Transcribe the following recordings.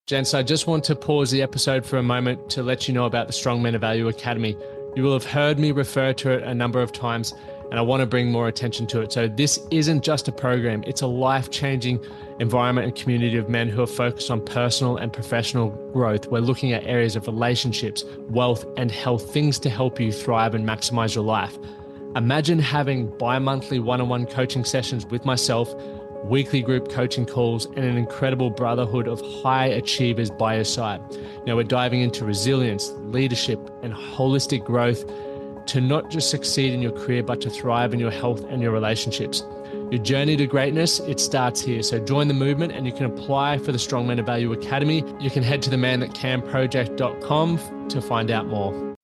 Gents, I just want to pause the episode for a moment to let you know about the Strong Men of Value Academy. You will have heard me refer to it a number of times, and I want to bring more attention to it. So this isn't just a program, it's a life-changing environment and community of men who are focused on personal and professional growth. We're looking at areas of relationships, wealth, and health, things to help you thrive and maximize your life. Imagine having bi-monthly one-on-one coaching sessions with myself, weekly group coaching calls, and an incredible brotherhood of high achievers by your side. Now we're diving into resilience, leadership, and holistic growth to not just succeed in your career, but to thrive in your health and your relationships. Your journey to greatness, it starts here. So join the movement and you can apply for the Strong Men of Value Academy. You can head to themanthatcanproject.com to find out more.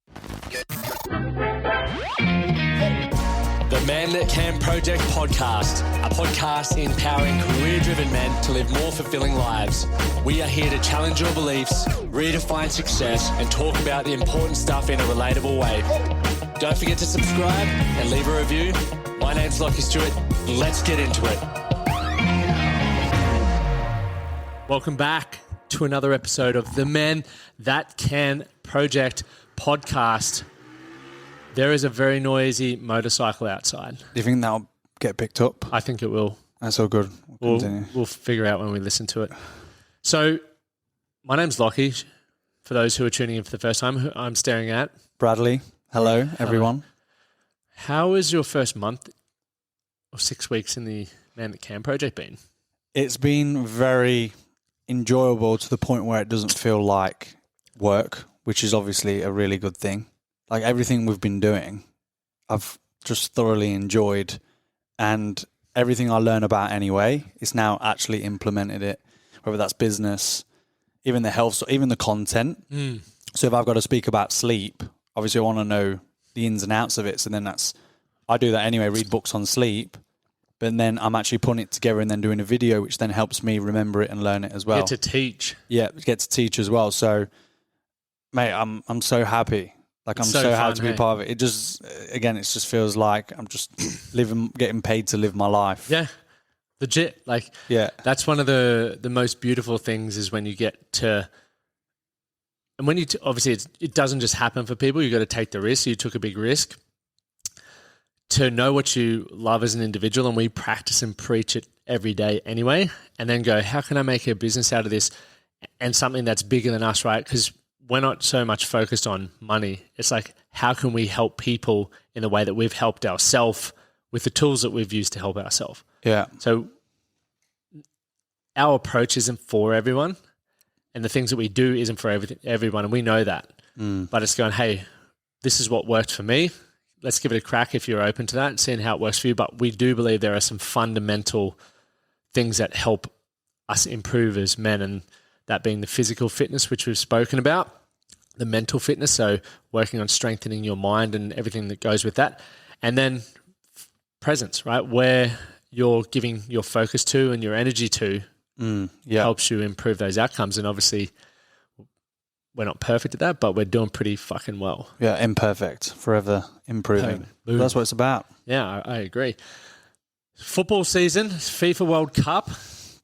The Man That Can Project podcast, a podcast empowering career-driven men to live more fulfilling lives. We are here to challenge your beliefs, redefine success, and talk about the important stuff in a relatable way. Don't forget to subscribe and leave a review. My name's Lachlan Stuart. Let's get into it. Welcome back to another episode of the Man That Can Project podcast. There is a very noisy motorcycle outside. Do you think that'll get picked up? I think it will. That's all good. We'll figure out when we listen to it. So, my name's Lockie. For those who are tuning in for the first time, who I'm staring at. Bradley. Hello, everyone. How has your first month or 6 weeks in the Man That Can project been? It's been very enjoyable to the point where it doesn't feel like work, which is obviously a really good thing. Like everything we've been doing, I've just thoroughly enjoyed, and everything I learn about anyway, it's now actually implemented it, whether that's business, even the health, even the content. So if I've got to speak about sleep, obviously I want to know the ins and outs of it. So then I do that anyway, read books on sleep, but then I'm actually putting it together and then doing a video, which then helps me remember it and learn it as well. Get to teach. Yeah, get to teach as well. So, mate, I'm so happy. Like I'm so happy to be part of it. It just, again, it just feels like I'm just getting paid to live my life. Yeah, legit. Like, yeah, that's one of the most beautiful things is when you get to, and when you obviously it doesn't just happen for people. You got to take the risk. So you took a big risk to know what you love as an individual, and we practice and preach it every day anyway. And then go, how can I make a business out of this and something that's bigger than us, right? Because we're not so much focused on money. It's like, how can we help people in the way that we've helped ourselves with the tools that we've used to help ourselves? Yeah. So our approach isn't for everyone, and the things that we do isn't for everyone, and we know that. But it's going, hey, this is what worked for me. Let's give it a crack if you're open to that and seeing how it works for you. But we do believe there are some fundamental things that help us improve as men, and that being the physical fitness, which we've spoken about, the mental fitness, so working on strengthening your mind and everything that goes with that. And then presence, right? Where you're giving your focus to and your energy to helps you improve those outcomes. And obviously, we're not perfect at that, but we're doing pretty fucking well. Yeah, imperfect, forever improving. That's what it's about. Yeah, I agree. Football season, FIFA World Cup.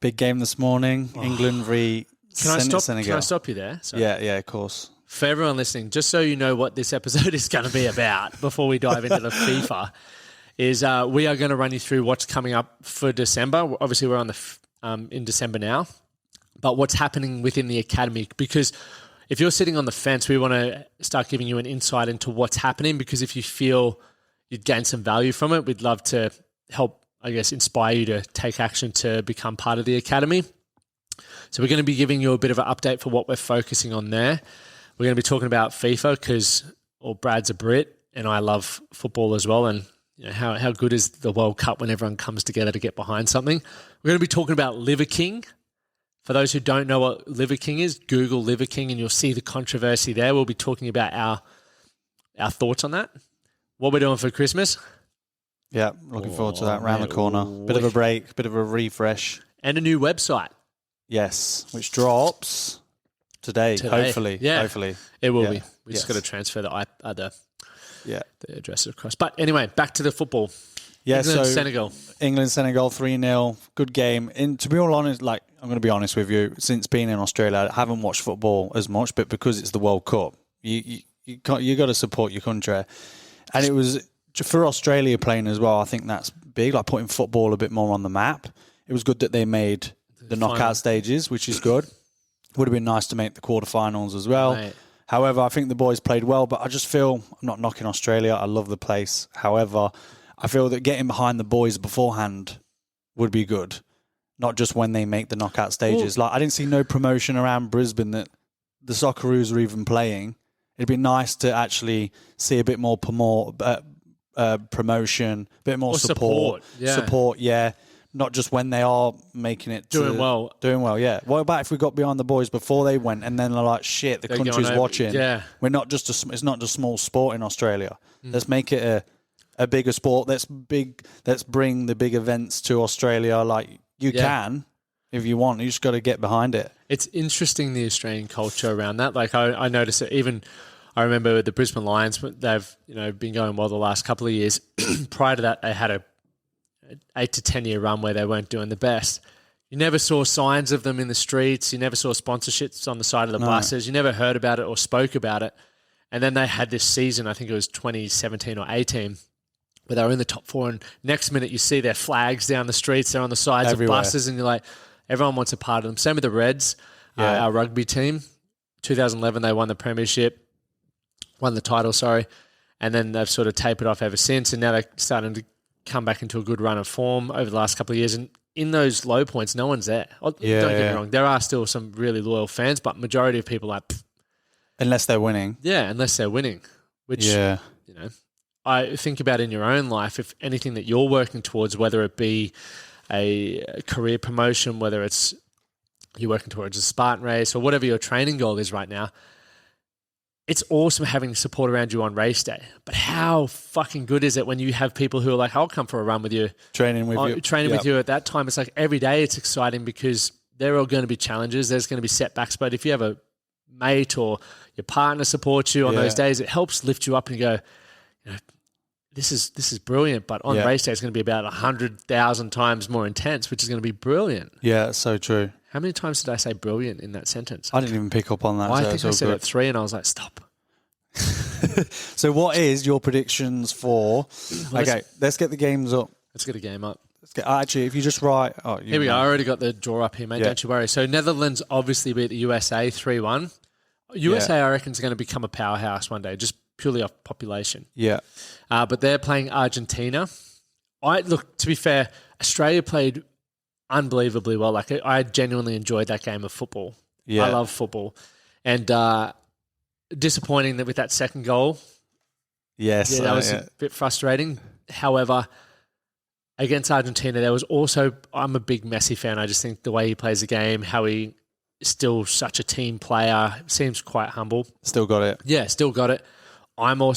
Big game this morning, England v Senegal. Can I stop you there? Sorry. Yeah, of course. For everyone listening, just so you know what this episode is going to be about before we dive into the FIFA, is we are going to run you through what's coming up for December. Obviously, we're on in December now, but what's happening within the Academy. Because if you're sitting on the fence, we want to start giving you an insight into what's happening, because if you feel you'd gain some value from it, we'd love to help, I guess, inspire you to take action to become part of the Academy. So we're going to be giving you a bit of an update for what we're focusing on there. We're going to be talking about FIFA because Brad's a Brit and I love football as well. And you know, how good is the World Cup when everyone comes together to get behind something. We're going to be talking about Liver King. For those who don't know what Liver King is, Google Liver King and you'll see the controversy there. We'll be talking about our thoughts on that. What we're doing for Christmas. Yeah, looking forward to that. Round the corner. Bit of a break, bit of a refresh. And a new website. Yes, which drops today. Hopefully. Yeah, hopefully. It will be. We just got to transfer the address across. But anyway, back to the football. Yeah, England, Senegal. England, Senegal, 3-0. Good game. And to be all honest, like I'm going to be honest with you. Since being in Australia, I haven't watched football as much, but because it's the World Cup, you got to support your country. And it was for Australia playing as well. I think that's big, like putting football a bit more on the map. It was good that they made the knockout stages, which is good. Would have been nice to make the quarterfinals as well. Right. However, I think the boys played well, but I just feel, I'm not knocking Australia. I love the place. However, I feel that getting behind the boys beforehand would be good. Not just when they make the knockout stages. Like, I didn't see no promotion around Brisbane that the Socceroos are even playing. It'd be nice to actually see a bit more promotion, a bit more support. Support, yeah. Not just when they are making it. Doing well, yeah. What about if we got behind the boys before they went and then they're like, shit, the country's watching. Yeah. We're not just it's not just small sport in Australia. Let's make it a bigger sport. Let's bring the big events to Australia. Like, you can, if you want. You just got to get behind it. It's interesting, the Australian culture around that. Like, I noticed it even. I remember the Brisbane Lions. They've been going well the last couple of years. Prior to that, they had a 8 to 10 year run where they weren't doing the best. You never saw signs of them in the streets. You never saw sponsorships on the side of the buses. You never heard about it or spoke about it. And then they had this season, I think it was 2017 or 18. Where they were in the top 4, and next minute you see their flags down the streets, they're on the sides everywhere. of buses, and you're like, everyone wants a part of them. Same with the Reds, our rugby team. 2011, they won the title, and then they've sort of tapered off ever since, and now they're starting to come back into a good run of form over the last couple of years, and in those low points, no one's there. Don't get me wrong, there are still some really loyal fans, but majority of people are like... Unless they're winning. Yeah, unless they're winning, which, I think about in your own life, if anything that you're working towards, whether it be a career promotion, whether it's you're working towards a Spartan race or whatever your training goal is right now, it's awesome having support around you on race day. But how fucking good is it when you have people who are like, I'll come for a run with you. Training with you at that time. It's like every day it's exciting because there are going to be challenges. There's going to be setbacks. But if you have a mate or your partner supports you on those days, it helps lift you up and you go, this is brilliant, but on race day it's going to be about 100,000 times more intense, which is going to be brilliant. Yeah, that's so true. How many times did I say brilliant in that sentence? I didn't even pick up on that. I think I said it 3 and I was like, stop. So what is your predictions for... let's get the games up. Let's get a game up. Actually, if you just write... Here we go. I already got the draw up here, mate. Don't you worry. So Netherlands obviously beat the USA 3-1. USA, I reckon, is going to become a powerhouse one day, just purely off population. Yeah. But they're playing Argentina. To be fair, Australia played unbelievably well. Like, I genuinely enjoyed that game of football. Yeah. I love football. And disappointing that with that second goal. Yes. Yeah, that was a bit frustrating. However, against Argentina, there was also... I'm a big Messi fan. I just think the way he plays the game, how he is still such a team player, seems quite humble. Still got it. Yeah, still got it.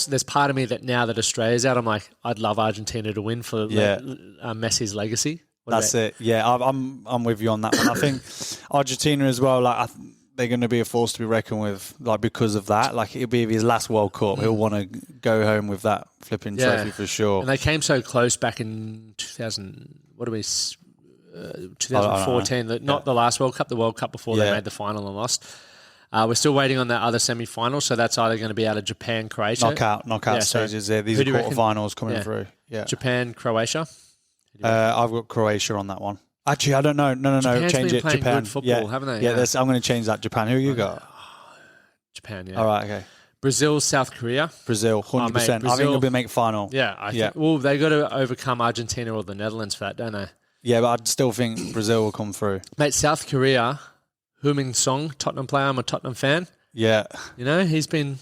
There's part of me that now that Australia's out, I'm like, I'd love Argentina to win for Messi's legacy. That's it. Yeah, I'm with you on that one. I think Argentina as well, like, they're going to be a force to be reckoned with, like, because of that. Like, it'll be his last World Cup. He'll want to go home with that flipping trophy for sure. And they came so close back in 2014, not the last World Cup, the World Cup before they made the final and lost. We're still waiting on that other semi-final, so that's either going to be out of Japan, Croatia. Knockout stages there. These are quarterfinals coming through. Yeah. Japan, Croatia. I've got Croatia on that one. Actually, I don't know. No. Japan's change been it. Playing Japan. Good football, haven't they? Yeah. I'm going to change that. Japan. Who you got? Japan. Yeah. All right. Okay. Brazil, South Korea. Brazil, 100%. I think it'll be make final. Yeah. I think. Well, they got to overcome Argentina or the Netherlands for that, don't they? Yeah, but I still think Brazil will come through. Mate, South Korea. Heung-min Song, Tottenham player. I'm a Tottenham fan. Yeah. He's been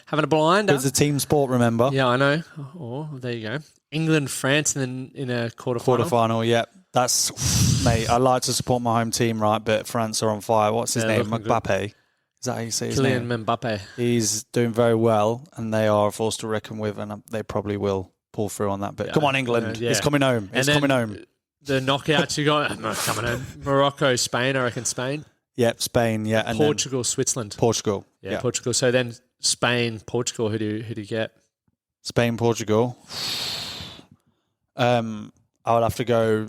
having a blinder. It's a team sport, remember? Yeah, I know. Oh, there you go. England, France, and then in a quarterfinal. Quarterfinal, yeah. That's, mate, I like to support my home team, right? But France are on fire. What's his name? Mbappe. Is that how you say his name? Kylian Mbappe. He's doing very well, and they are a force to reckon with, and they probably will pull through on that. But come on, England. It's coming home. It's coming home. The knockouts you got, not coming home. Morocco, Spain, I reckon Spain. Yep, Spain, yeah. And Portugal, Switzerland. Portugal. Yeah, Portugal. So then Spain, Portugal, who do you get? Spain, Portugal. I would have to go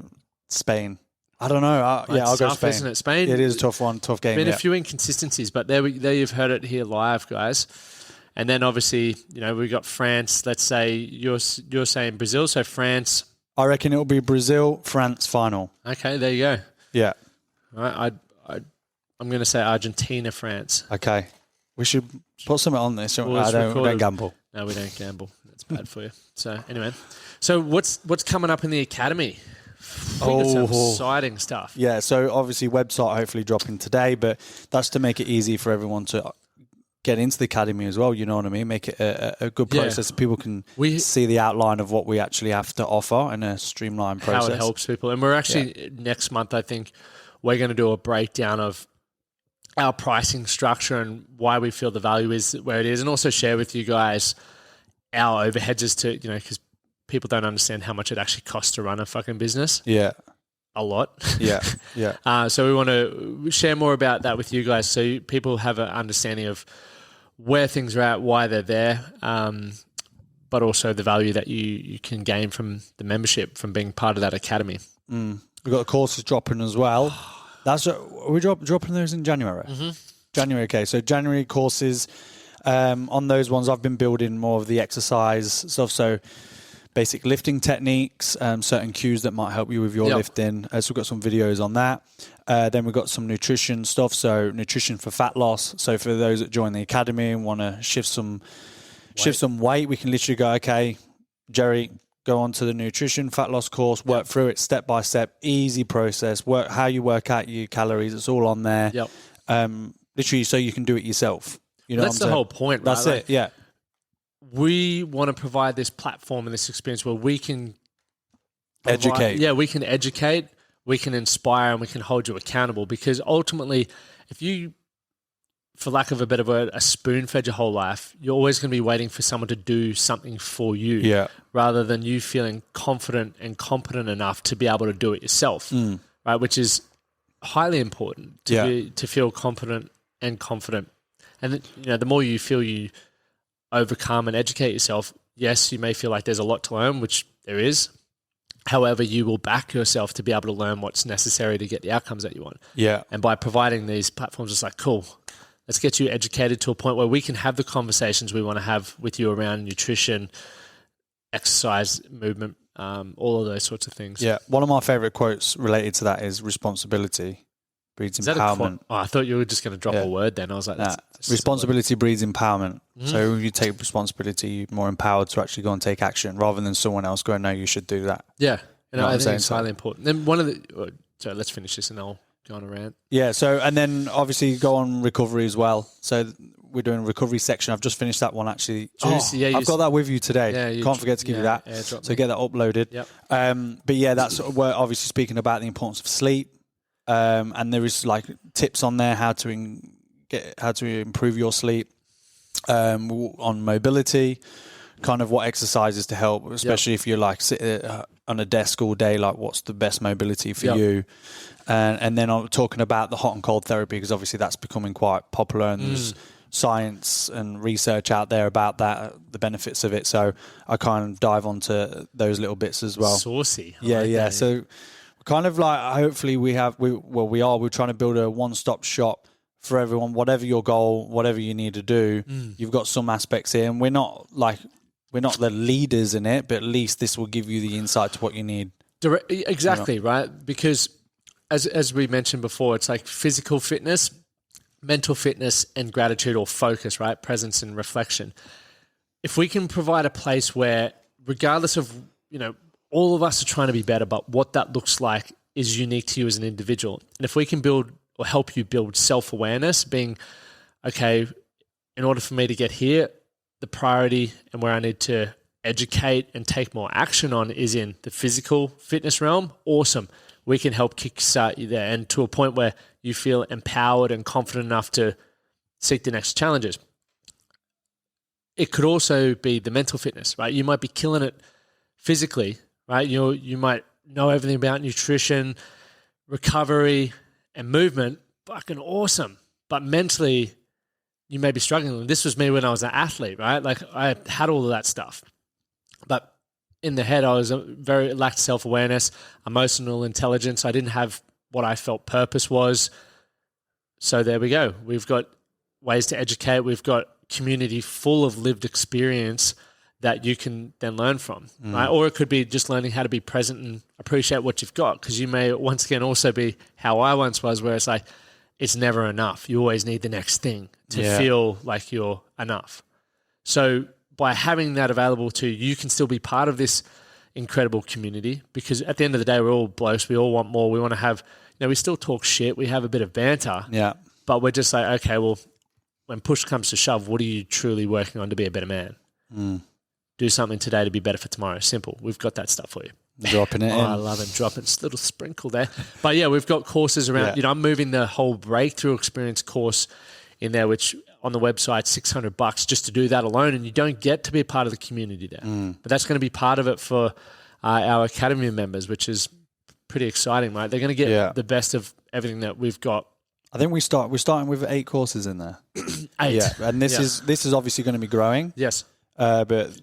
Spain. I don't know. I'll go tough, Spain. isn't it? Spain. It is a tough one, tough game. Been a few inconsistencies, but there you've heard it here live, guys. And then obviously, we got France. Let's say you're saying Brazil, so France. I reckon it'll be Brazil, France final. Okay, there you go. Yeah. All right, I'm going to say Argentina, France. Okay. We should put something on this. Well, I don't gamble. No, we don't gamble. That's bad for you. So anyway, what's coming up in the academy? Some exciting stuff. Yeah, so obviously website hopefully dropping today, but that's to make it easy for everyone to get into the academy as well, you know what I mean? Make it a good process so people can see the outline of what we actually have to offer in a streamlined process. How it helps people. And we're actually, next month, I think, we're going to do a breakdown of our pricing structure and why we feel the value is where it is, and also share with you guys our overheads as to, because people don't understand how much it actually costs to run a fucking business. Yeah. A lot. Yeah. Yeah. So we want to share more about that with you guys so people have an understanding of where things are at, why they're there, but also the value that you can gain from the membership, from being part of that academy. We've got the courses dropping as well. Are we dropping those in January? Mm-hmm. January, okay. So January courses, on those ones I've been building more of the exercise stuff, so basic lifting techniques, certain cues that might help you with your lifting. So we've got some videos on that. Then we've got some nutrition stuff, so nutrition for fat loss. So for those that join the academy and want to shift some weight, we can literally go, okay, Jerry, go on to the nutrition fat loss course, work through it step by step, easy process, work how you work out your calories. It's all on there. Literally, so you can do it yourself. That's the whole point, right? That's it, yeah. We want to provide this platform and this experience where we can educate. Yeah, we can educate, we can inspire, and we can hold you accountable. Because ultimately, if you, for lack of a better word, a spoon-fed your whole life, you're always going to be waiting for someone to do something for you, rather than you feeling confident and competent enough to be able to do it yourself, right? Which is highly important to feel confident and confident. And the more you feel you overcome and educate yourself, yes, you may feel like there's a lot to learn, which there is. However, you will back yourself to be able to learn what's necessary to get the outcomes that you want. Yeah. And by providing these platforms, it's like, cool, let's get you educated to a point where we can have the conversations we want to have with you around nutrition, exercise, movement, all of those sorts of things. Yeah. One of my favorite quotes related to that is responsibility breeds empowerment. I thought you were just going to drop a word then. I was like, responsibility breeds empowerment. So when you take responsibility, you're more empowered to actually go and take action rather than someone else going, no, you should do that. Yeah. And I think it's highly important. Then so let's finish this and I'll go on a rant. Yeah. So, and then obviously go on recovery as well. So we're doing a recovery section. I've just finished that one actually. I've got that with you today. Yeah, can't forget to give you that. So get that uploaded. Yep. But yeah, that's we're obviously speaking about the importance of sleep. And there is like tips on there how to improve your sleep, on mobility, kind of what exercises to help, especially if you're like sit on a desk all day, like what's the best mobility for you. And then I'm talking about the hot and cold therapy, because obviously that's becoming quite popular and there's science and research out there about that, the benefits of it. So I kind of dive onto those little bits as well. Saucy. Yeah. So kind of like, hopefully we're trying to build a one-stop shop for everyone, whatever your goal, whatever you need to do. You've got some aspects here, and we're not the leaders in it, but at least this will give you the insight to what you need. Exactly, right? Because as we mentioned before, it's like physical fitness, mental fitness, and gratitude or focus, right? Presence and reflection. If we can provide a place where, regardless of, all of us are trying to be better, but what that looks like is unique to you as an individual. And if we can build or help you build self-awareness, being, okay, in order for me to get here, the priority and where I need to educate and take more action on is in the physical fitness realm, awesome. We can help kickstart you there, and to a point where you feel empowered and confident enough to seek the next challenges. It could also be the mental fitness, right? You might be killing it physically, right? You might know everything about nutrition, recovery, and movement. Fucking awesome. But mentally, you may be struggling. This was me when I was an athlete, right? Like I had all of that stuff. But in the head, I was lacked self-awareness, emotional intelligence. I didn't have what I felt purpose was. So there we go. We've got ways to educate. We've got community full of lived experience that you can then learn from, right? Or it could be just learning how to be present and appreciate what you've got, because you may once again also be how I once was, where it's like it's never enough. You always need the next thing to feel like you're enough. So by having that available to you, you can still be part of this incredible community, because at the end of the day, we're all blokes. We all want more. We want to have, we still talk shit. We have a bit of banter. Yeah. But we're just like, okay, well, when push comes to shove, what are you truly working on to be a better man? Do something today to be better for tomorrow. Simple. We've got that stuff for you. Dropping it in. I love it. Dropping a little sprinkle there. But yeah, we've got courses around. I'm moving the whole breakthrough experience course in there, which on the website, $600 just to do that alone. And you don't get to be a part of the community there. But that's going to be part of it for our Academy members, which is pretty exciting, right? They're going to get the best of everything that we've got. I think we're starting with 8 courses in there. 8. Yeah. And this is obviously going to be growing. Yes. But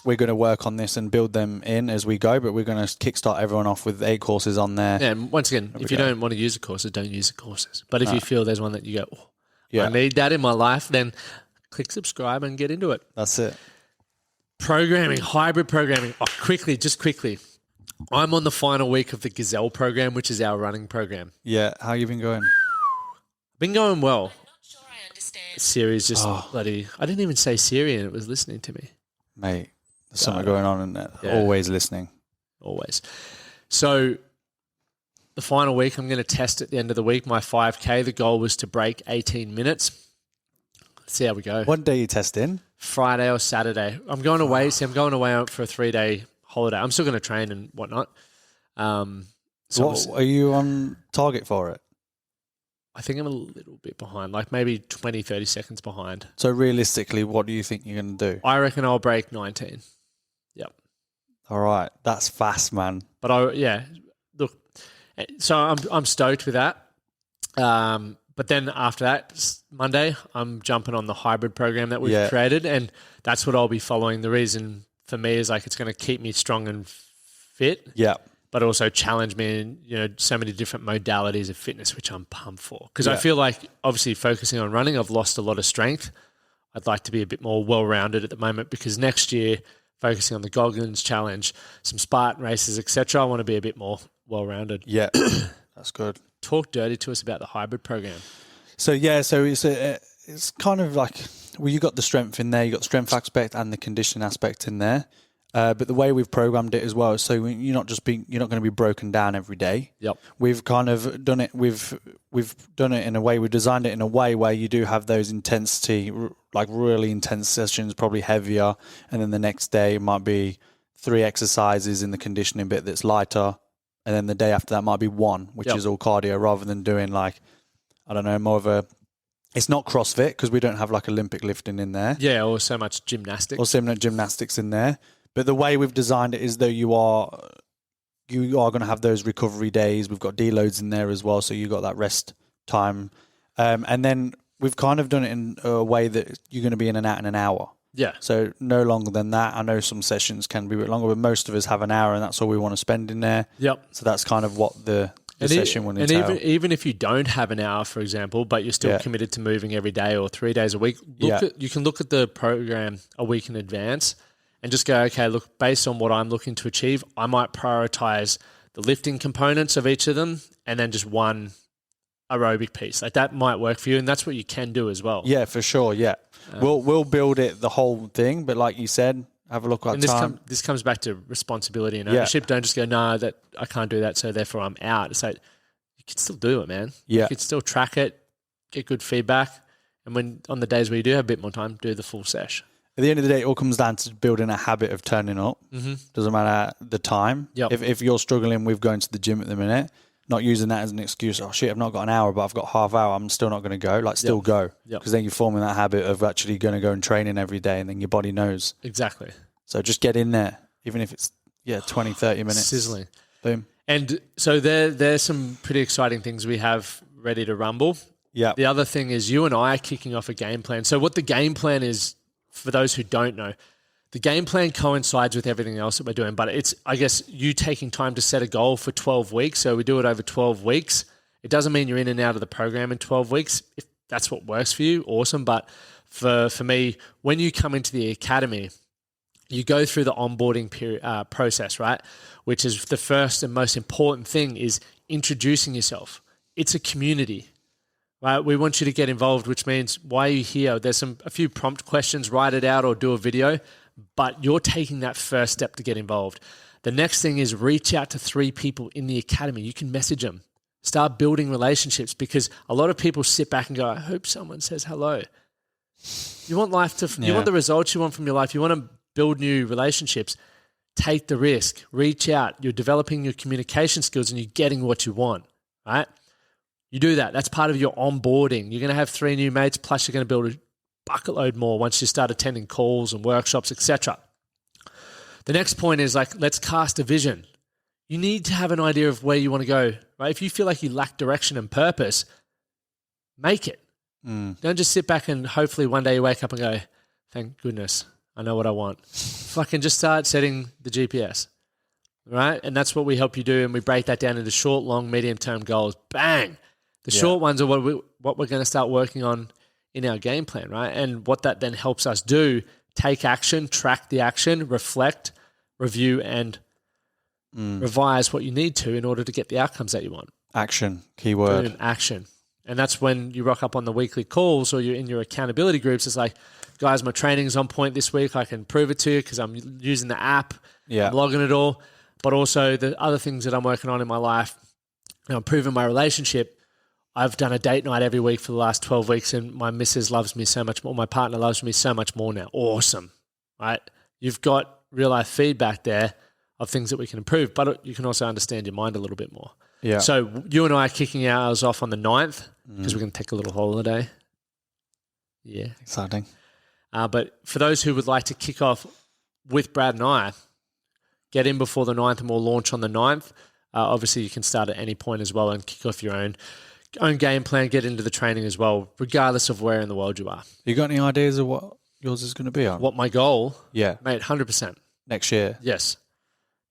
we're going to work on this and build them in as we go, but we're going to kickstart everyone off with 8 courses on there. Yeah, and once again, if you don't want to use the courses, don't use the courses. But if you feel there's one that you go, I need that in my life, then click subscribe and get into it. That's it. Programming, hybrid programming. Quickly. I'm on the final week of the Gazelle program, which is our running program. Yeah. How you been going? Been going well. Siri's just bloody... I didn't even say Siri and it was listening to me. Mate, there's something going on in there. Yeah. Always listening. Always. So the final week, I'm going to test at the end of the week my 5K. The goal was to break 18 minutes. Let's see how we go. What day are you testing? Friday or Saturday. I'm going away. So I'm going away for a 3-day holiday. I'm still going to train and whatnot. Are you on target for it? I think I'm a little bit behind, like maybe 20, 30 seconds behind. So realistically, what do you think you're going to do? I reckon I'll break 19. Yep. All right. That's fast, man. But look, so I'm stoked with that. But then after that, Monday, I'm jumping on the hybrid program that we've created, and that's what I'll be following. The reason for me is like it's going to keep me strong and fit. Yeah. But also challenge me in, so many different modalities of fitness, which I'm pumped for. Because I feel like, obviously, focusing on running, I've lost a lot of strength. I'd like to be a bit more well-rounded at the moment, because next year, focusing on the Goggins Challenge, some Spartan races, etc., I want to be a bit more well-rounded. Yeah, that's good. Talk dirty to us about the hybrid program. So it's kind of like, you got the strength in there, you got the strength aspect and the conditioning aspect in there. But the way we've programmed it as well, so you're not going to be broken down every day. Yep. We've kind of done it. We've done it in a way. We designed it in a way where you do have those intensity, like really intense sessions, probably heavier, and then the next day it might be 3 exercises in the conditioning bit that's lighter, and then the day after that might be 1, which is all cardio, rather than doing like, I don't know, more of a. It's not CrossFit because we don't have like Olympic lifting in there. Yeah, or so much gymnastics. Or similar gymnastics in there. But the way we've designed it is though you are going to have those recovery days. We've got deloads in there as well, so you got that rest time. And then we've kind of done it in a way that you're going to be in and out in an hour. Yeah. So no longer than that. I know some sessions can be a bit longer, but most of us have an hour, and that's all we want to spend in there. Yep. So that's kind of what the session will entail. And even if you don't have an hour, for example, but you're still committed to moving every day or 3 days a week, you can look at the program a week in advance and just go, okay, look, based on what I'm looking to achieve, I might prioritize the lifting components of each of them and then just one aerobic piece. Like that might work for you, and that's what you can do as well. Yeah, for sure, yeah. We'll build it, the whole thing, but like you said, have a look at time. This comes back to responsibility and ownership. Don't just go, no, that I can't do that, so therefore I'm out. It's like, you can still do it, man. Yeah. You can still track it, get good feedback, and when on the days where you do have a bit more time, do the full sesh. At the end of the day, it all comes down to building a habit of turning up. Mm-hmm. Doesn't matter the time. Yep. If you're struggling with going to the gym at the minute, not using that as an excuse, oh shit, I've not got an hour, but I've got half hour, I'm still not going to go. Like, still go. Because then you're forming that habit of actually going to go and training every day, and then your body knows. Exactly. So just get in there, even if it's 20, 30 minutes. Sizzling. Boom. And so there's some pretty exciting things we have ready to rumble. Yeah. The other thing is you and I are kicking off a game plan. So what the game plan is, for those who don't know, the game plan coincides with everything else that we're doing, but it's, I guess, you taking time to set a goal for 12 weeks. So we do it over 12 weeks. It doesn't mean you're in and out of the program in 12 weeks. If that's what works for you, awesome. But for me, when you come into the academy, you go through the onboarding process, right? Which is the first and most important thing is introducing yourself. It's a community, right? We want you to get involved, which means why are you here? There's a few prompt questions, write it out or do a video, but you're taking that first step to get involved. The next thing is reach out to 3 people in the academy. You can message them. Start building relationships because a lot of people sit back and go, I hope someone says hello. You want life to, you want the results you want from your life. You want to build new relationships. Take the risk. Reach out. You're developing your communication skills and you're getting what you want, right? You do that. That's part of your onboarding. You're going to have 3 new mates, plus you're going to build a bucket load more once you start attending calls and workshops, etc. The next point is like, let's cast a vision. You need to have an idea of where you want to go, right? If you feel like you lack direction and purpose, make it. Don't just sit back and hopefully one day you wake up and go, thank goodness, I know what I want. Fucking just start setting the GPS, right? And that's what we help you do, and we break that down into short, long, medium-term goals. Bang! The short ones are what we're going to start working on in our game plan, right? And what that then helps us do, take action, track the action, reflect, review, and revise what you need to in order to get the outcomes that you want. Action, keyword. Boom, action. And that's when you rock up on the weekly calls or you're in your accountability groups. It's like, guys, my training's on point this week. I can prove it to you because I'm using the app. Yeah. I'm logging it all. But also the other things that I'm working on in my life, I'm improving my relationship. I've done a date night every week for the last 12 weeks and my missus loves me so much more. My partner loves me so much more now. Awesome, right? You've got real life feedback there of things that we can improve, but you can also understand your mind a little bit more. Yeah. So you and I are kicking ours off on the 9th because we're going to take a little holiday. Yeah. Exciting. But for those who would like to kick off with Brad and I, get in before the 9th and we'll launch on the 9th. Obviously, you can start at any point as well and kick off your own game plan, get into the training as well, regardless of where in the world you are. You got any ideas of what yours is going to be on? What my goal? Yeah. Mate, 100%. Next year? Yes.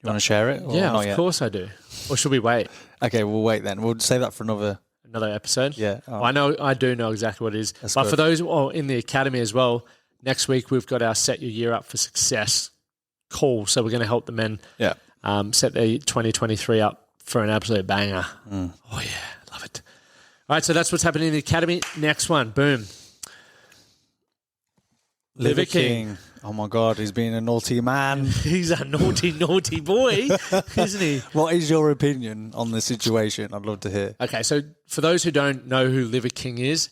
You want to share it? Or Yeah, not of yet? course I do. Or should we wait? Okay, we'll wait then. We'll save that for another episode? Yeah. Well, I do know exactly what it is. That's but good. for those in the academy as well, next week we've got our Set Your Year Up for Success call. So we're going to help the men set their 2023 up for an absolute banger. Oh, yeah. Love it. All right, so that's what's happening in the academy. Next one. Boom. Liver King. Oh, my God. He's been a naughty man. He's a naughty, naughty boy, isn't he? What is your opinion on the situation? I'd love to hear. Okay, so for those who don't know who Liver King is,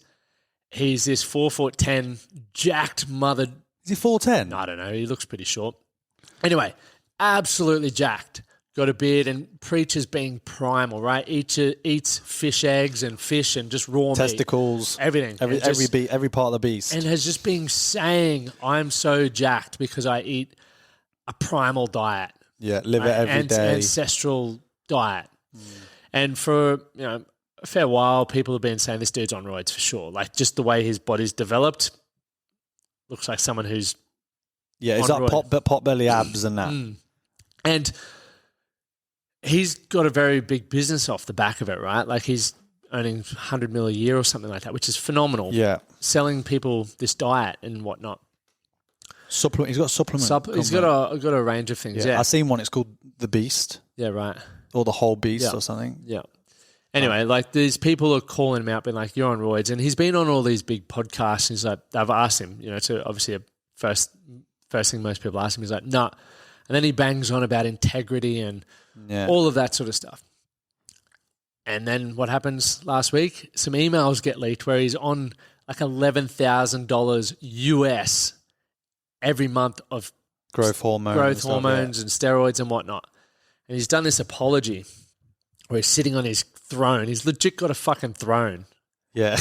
he's this 4'10", jacked mother. Is he 4'10"? I don't know. He looks pretty short. Anyway, absolutely jacked. Got a beard and preaches being primal, right? Eats fish eggs and fish and just raw Testicles. meat. Everything. Every part of the beast. And has just been saying, I'm so jacked because I eat a primal diet. Yeah, live it every day. Ancestral diet. And for a fair while, people have been saying this dude's on roids for sure. Like just the way his body's developed, looks like someone who's it's that pot belly abs and that. And he's got a very big business off the back of it, right? Like he's earning 100 mil a year or something like that, which is phenomenal. Yeah. Selling people this diet and whatnot. He's got supplements. He's got a range of things. Yeah. I've seen one. It's called The Beast. Yeah, right. Or The Whole Beast or something. Yeah. Anyway, like these people are calling him out, being like, "You're on roids," and he's been on all these big podcasts. And he's like, they've asked him, to obviously a first thing most people ask him. He's like, "No," and then he bangs on about integrity and all of that sort of stuff. And then what happens last week? Some emails get leaked where he's on like $11,000 US every month of growth hormones and steroids and whatnot. And he's done this apology where he's sitting on his throne. He's legit got a fucking throne. Yeah.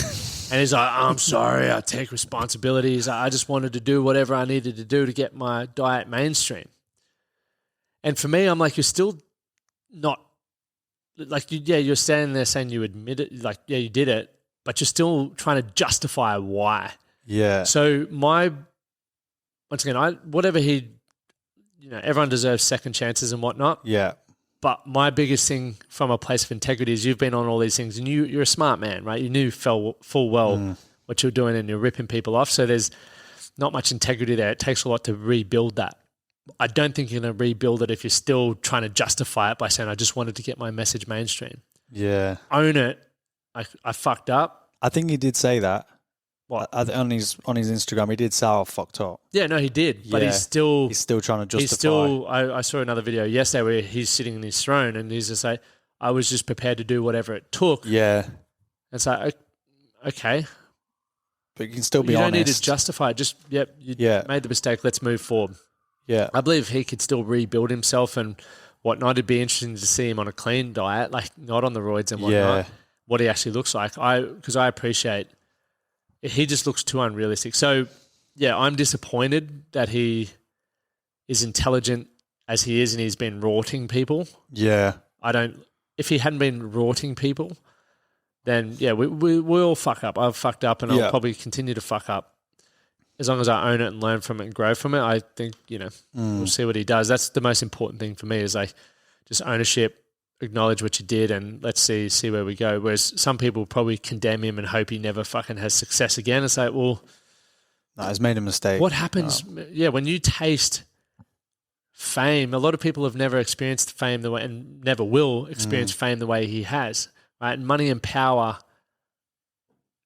And he's like, I'm sorry, I take responsibility. He's like, I just wanted to do whatever I needed to do to get my diet mainstream. And for me, I'm like, you're still not, like, you're standing there saying you admit it, like, yeah, you did it, but you're still trying to justify why. Yeah. So once again, whatever everyone deserves second chances and whatnot. Yeah. But my biggest thing from a place of integrity is you've been on all these things and you're a smart man, right? You knew full well what you're doing and you're ripping people off. So there's not much integrity there. It takes a lot to rebuild that. I don't think you're going to rebuild it if you're still trying to justify it by saying, I just wanted to get my message mainstream. Yeah. Own it. I fucked up. I think he did say that. What? On his Instagram, he did say I fucked up. Yeah, no, he did. But Yeah. he's still trying to justify. I saw another video yesterday where he's sitting in his throne and he's just like, I was just prepared to do whatever it took. Yeah. It's like, okay. But you can still be honest. You honest. don't need to justify it. Just, you made the mistake. Let's move forward. Yeah. I believe he could still rebuild himself and whatnot. It'd be interesting to see him on a clean diet, like not on the roids and whatnot, what he actually looks like. Because I appreciate he just looks too unrealistic. So, yeah, I'm disappointed that he is intelligent as he is and he's been rorting people. Yeah. If he hadn't been rorting people, then, yeah, we all fuck up. I've fucked up and I'll probably continue to fuck up. As long as I own it and learn from it and grow from it, I think, we'll see what he does. That's the most important thing for me is like just ownership, acknowledge what you did and let's see where we go. Whereas some people probably condemn him and hope he never fucking has success again. It's like, well... No, he's made a mistake. What happens... Yeah, when you taste fame, a lot of people have never experienced fame the way and never will experience fame the way he has, right? And money and power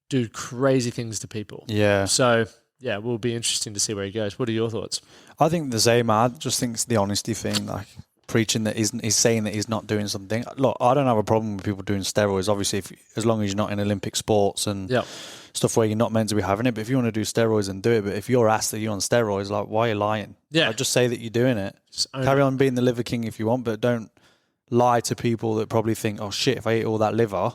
do crazy things to people. Yeah. So... Yeah, it will be interesting to see where he goes. What are your thoughts? I think the same. I just think it's the honesty thing, like preaching that he's saying that he's not doing something. Look, I don't have a problem with people doing steroids, obviously, as long as you're not in Olympic sports and stuff where you're not meant to be having it. But if you want to do steroids, and do it. But if you're asked that you're on steroids, like, why are you lying? Yeah. Like, just say that you're doing it. Carry on being the liver king if you want, but don't lie to people that probably think, oh, shit, if I eat all that liver,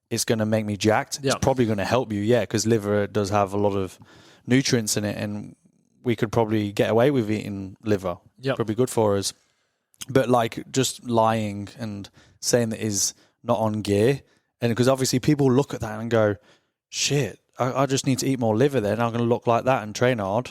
it's going to make me jacked. It's probably going to help you, because liver does have a lot of nutrients in it and we could probably get away with eating liver. Probably good for us. But like just lying and saying that he's not on gear, and because obviously people look at that and go, shit, I just need to eat more liver then, I'm going to look like that and train hard.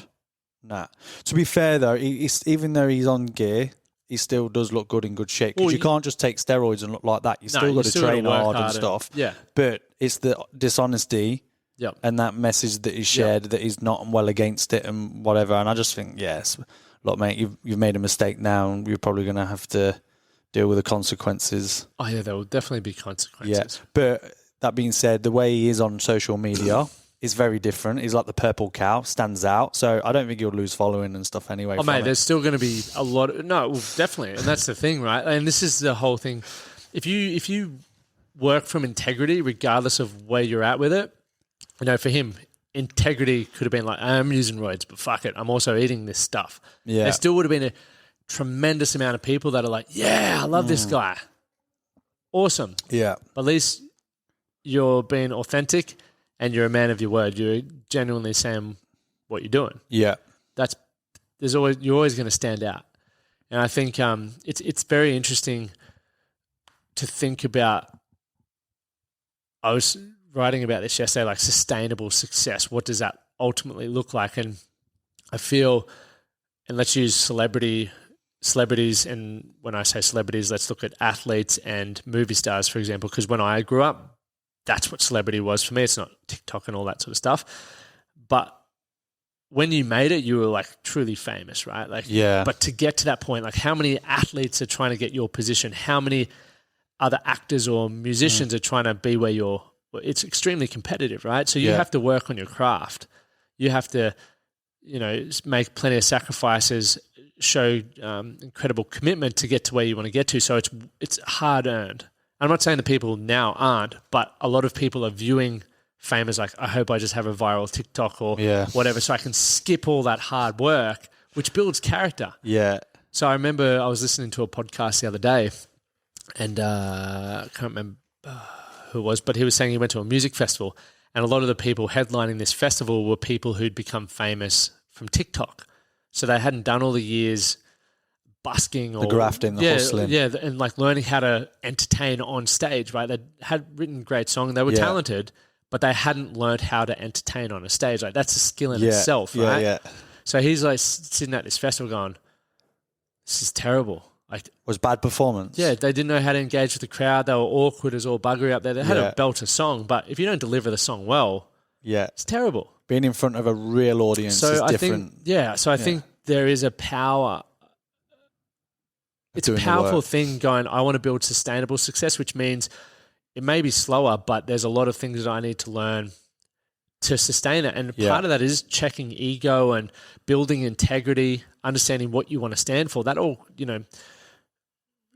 Nah. To be fair though, even though he's on gear, he still does look good in good shape. Because you can't just take steroids and look like that. You still got to train hard and stuff. But it's the dishonesty and that message that he shared that he's not well against it and whatever. And I just think, yes, look, mate, you've made a mistake now and you're probably going to have to deal with the consequences. Oh, yeah, there will definitely be consequences. Yeah. But that being said, the way he is on social media is very different. He's like the purple cow, stands out. So I don't think he'll lose following and stuff anyway. Oh, mate, there's still going to be a lot of... No, well, definitely. And that's the thing, right? And this is the whole thing. If you work from integrity, regardless of where you're at with it, for him, integrity could have been like, I'm using roids, but fuck it, I'm also eating this stuff. Yeah. There still would have been a tremendous amount of people that are like, yeah, I love this guy. Awesome. Yeah. But at least you're being authentic and you're a man of your word. You're genuinely saying what you're doing. Yeah. You're always going to stand out. And I think it's very interesting to think about. I was writing about this yesterday, like sustainable success. What does that ultimately look like? And I feel, and let's use celebrities, and when I say celebrities, let's look at athletes and movie stars, for example, because when I grew up, that's what celebrity was for me. It's not TikTok and all that sort of stuff. But when you made it, you were like truly famous, right? Like, but to get to that point, like how many athletes are trying to get your position? How many other actors or musicians are trying to be where you're? It's extremely competitive, right? So you have to work on your craft. You have to, make plenty of sacrifices, show incredible commitment to get to where you want to get to. So it's hard earned. I'm not saying the people now aren't, but a lot of people are viewing fame as like, I hope I just have a viral TikTok or whatever, so I can skip all that hard work, which builds character. Yeah. So I remember I was listening to a podcast the other day, and I can't remember who it was, but he was saying he went to a music festival, and a lot of the people headlining this festival were people who'd become famous from TikTok. So they hadn't done all the years busking or... The grafting, the hustling. Yeah, and like learning how to entertain on stage, right? They had written great songs, they were talented, but they hadn't learned how to entertain on a stage. Like that's a skill in itself, right? Yeah. So he's like sitting at this festival going, this is terrible. Was bad performance. Yeah, they didn't know how to engage with the crowd. They were awkward as all buggery up there. They had a belter song, but if you don't deliver the song well, it's terrible. Being in front of a real audience is different. I think there is a power. It's a powerful thing going, I want to build sustainable success, which means it may be slower, but there's a lot of things that I need to learn to sustain it. And part of that is checking ego and building integrity, understanding what you want to stand for. That all,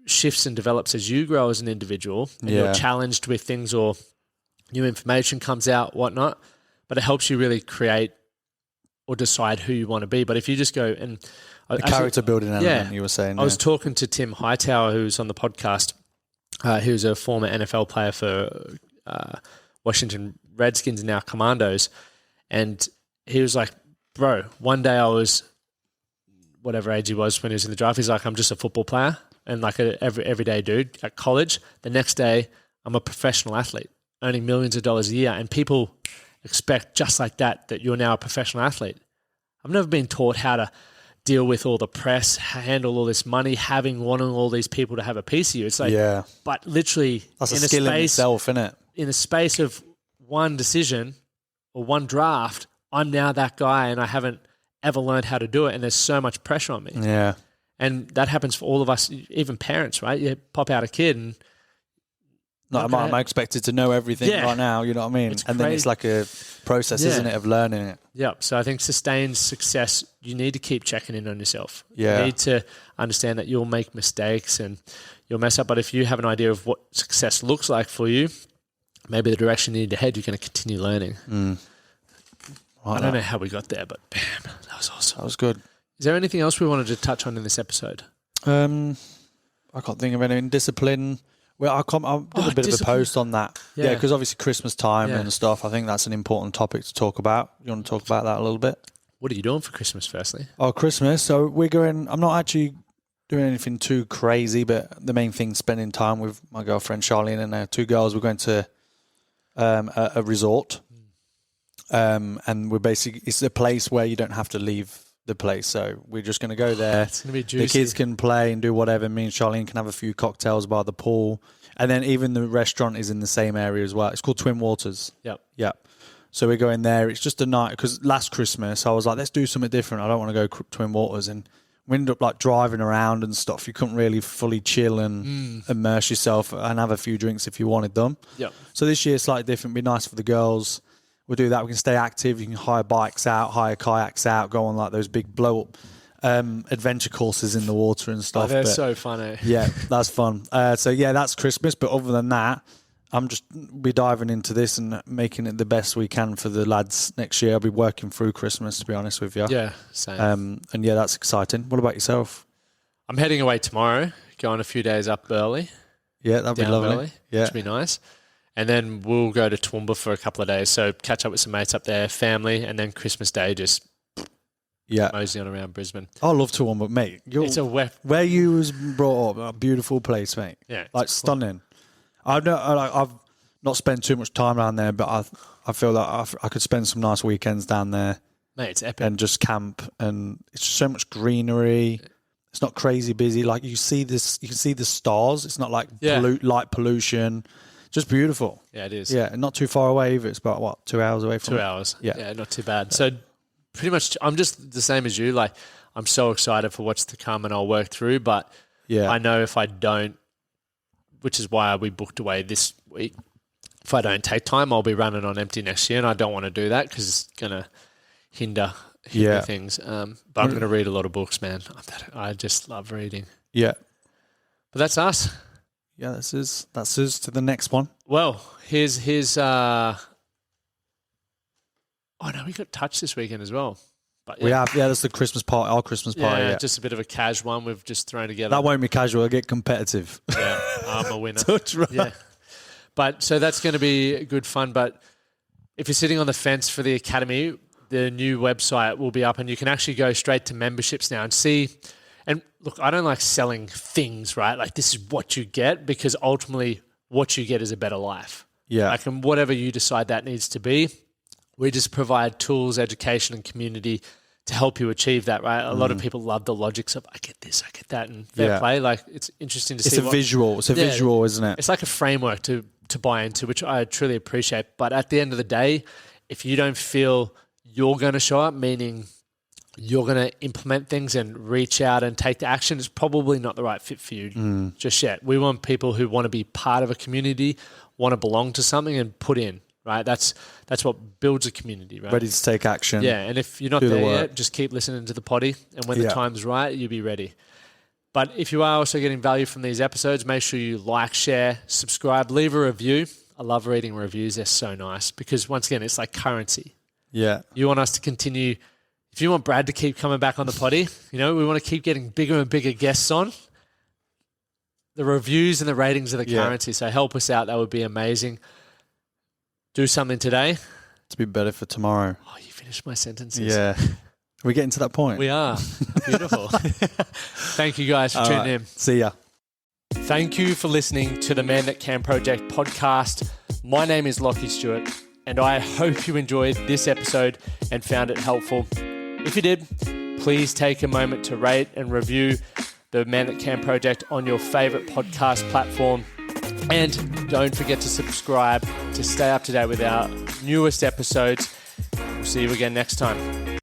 shifts and develops as you grow as an individual and you're challenged with things or new information comes out, whatnot. But it helps you really create or decide who you want to be. But if you just go and... The character building element you were saying. I was talking to Tim Hightower, who's on the podcast, who's a former NFL player for Washington Redskins and now Commandos. And he was like, bro, one day I was, whatever age he was when he was in the draft, he's like, I'm just a football player and like a everyday dude at college. The next day, I'm a professional athlete earning millions of dollars a year. And people expect just like that you're now a professional athlete. I've never been taught how to deal with all the press, handle all this money, wanting all these people to have a piece of you. It's like, but literally, that's a skill in itself, isn't it? In the space of one decision or one draft, I'm now that guy and I haven't ever learned how to do it. And there's so much pressure on me. Yeah. And that happens for all of us, even parents, right? You pop out a kid and... I'm expected to know everything right now, you know what I mean? And then it's like a process, isn't it, of learning it? Yeah. So I think sustained success, you need to keep checking in on yourself. Yeah. You need to understand that you'll make mistakes and you'll mess up. But if you have an idea of what success looks like for you, maybe the direction you need to head, you're going to continue learning. I don't know how we got there, but bam, that was awesome. That was good. Is there anything else we wanted to touch on in this episode? I can't think of anything. Discipline. Well, I did a bit of a post on that. Yeah, because obviously Christmas time and stuff, I think that's an important topic to talk about. You want to talk about that a little bit? What are you doing for Christmas, firstly? Oh, Christmas. So we're going, I'm not actually doing anything too crazy, but the main thing is spending time with my girlfriend, Charlene, and our two girls. We're going to a resort. And we're basically, it's a place where you don't have to leave the place. So we're just going to go there. It's going to be juicy. The kids can play and do whatever. Me and Charlene can have a few cocktails by the pool. And then even the restaurant is in the same area as well. It's called Twin Waters. Yep. So we're going there. It's just a night, because last Christmas I was like, let's do something different. I don't want to go Twin Waters. And we ended up like driving around and stuff. You couldn't really fully chill and immerse yourself and have a few drinks if you wanted them. Yep. So this year slightly different. Be nice for the girls. We'll do that. We can stay active. You can hire bikes out, hire kayaks out, go on like those big blow-up adventure courses in the water and stuff. They're so funny. Yeah, that's fun. So that's Christmas. But other than that, be diving into this and making it the best we can for the lads next year. I'll be working through Christmas, to be honest with you. Yeah, same. And that's exciting. What about yourself? I'm heading away tomorrow, going a few days up early. Yeah, that'd be lovely. Early, which would be nice. And then we'll go to Toowoomba for a couple of days. So catch up with some mates up there, family, and then Christmas Day just mosey on around Brisbane. I love Toowoomba, mate. It's where you was brought up, a beautiful place, mate. Yeah, like stunning. I've not spent too much time down there, but I feel like I could spend some nice weekends down there. Mate, it's epic. And just camp, and it's so much greenery. It's not crazy busy. Like you can see the stars. It's not like light pollution. Just beautiful. Yeah, it is. Yeah, and not too far away either. It's about 2 hours away from 2 hours. Yeah, not too bad. So pretty much I'm just the same as you. Like I'm so excited for what's to come and I'll work through. But I know if I don't, which is why we booked away this week, if I don't take time, I'll be running on empty next year. And I don't want to do that because it's going to hinder things. But I'm going to read a lot of books, man. I just love reading. Yeah. But that's us. Yeah, that's us to the next one. Well, here's oh no, we got touch this weekend as well. But we have, that's the Christmas party, our Christmas party. Yeah, just a bit of a cash one we've just thrown together. That won't be casual, it'll get competitive. Yeah, I'm a winner. Touch right. Yeah. But so that's going to be good fun. But if you're sitting on the fence for the Academy, the new website will be up and you can actually go straight to memberships now and see. And look, I don't like selling things, right? Like this is what you get, because ultimately what you get is a better life. Yeah. Like, and whatever you decide that needs to be, we just provide tools, education and community to help you achieve that, right? A lot of people love the logics of, I get this, I get that, and fair play. Like, it's interesting to see. It's a visual, isn't it? It's like a framework to buy into, which I truly appreciate. But at the end of the day, if you don't feel you're going to show up, meaning you're going to implement things and reach out and take the action, it's probably not the right fit for you just yet. We want people who want to be part of a community, want to belong to something and put in, right? That's what builds a community, right? Ready to take action. Yeah, and if you're not there yet, just keep listening to the potty, and when the time's right, you'll be ready. But if you are also getting value from these episodes, make sure you like, share, subscribe, leave a review. I love reading reviews. They're so nice because, once again, it's like currency. Yeah. You want us to continue. If you want Brad to keep coming back on the potty, we want to keep getting bigger and bigger guests on. The reviews and the ratings are the currency. So help us out. That would be amazing. Do something today to be better for tomorrow. Oh, you finished my sentences. Yeah. We're getting to that point. We are. Beautiful. Thank you guys for tuning in. See ya. Thank you for listening to the Man That Can Project podcast. My name is Lachlan Stuart, and I hope you enjoyed this episode and found it helpful. If you did, please take a moment to rate and review the Man That Can Project on your favorite podcast platform. And don't forget to subscribe to stay up to date with our newest episodes. We'll see you again next time.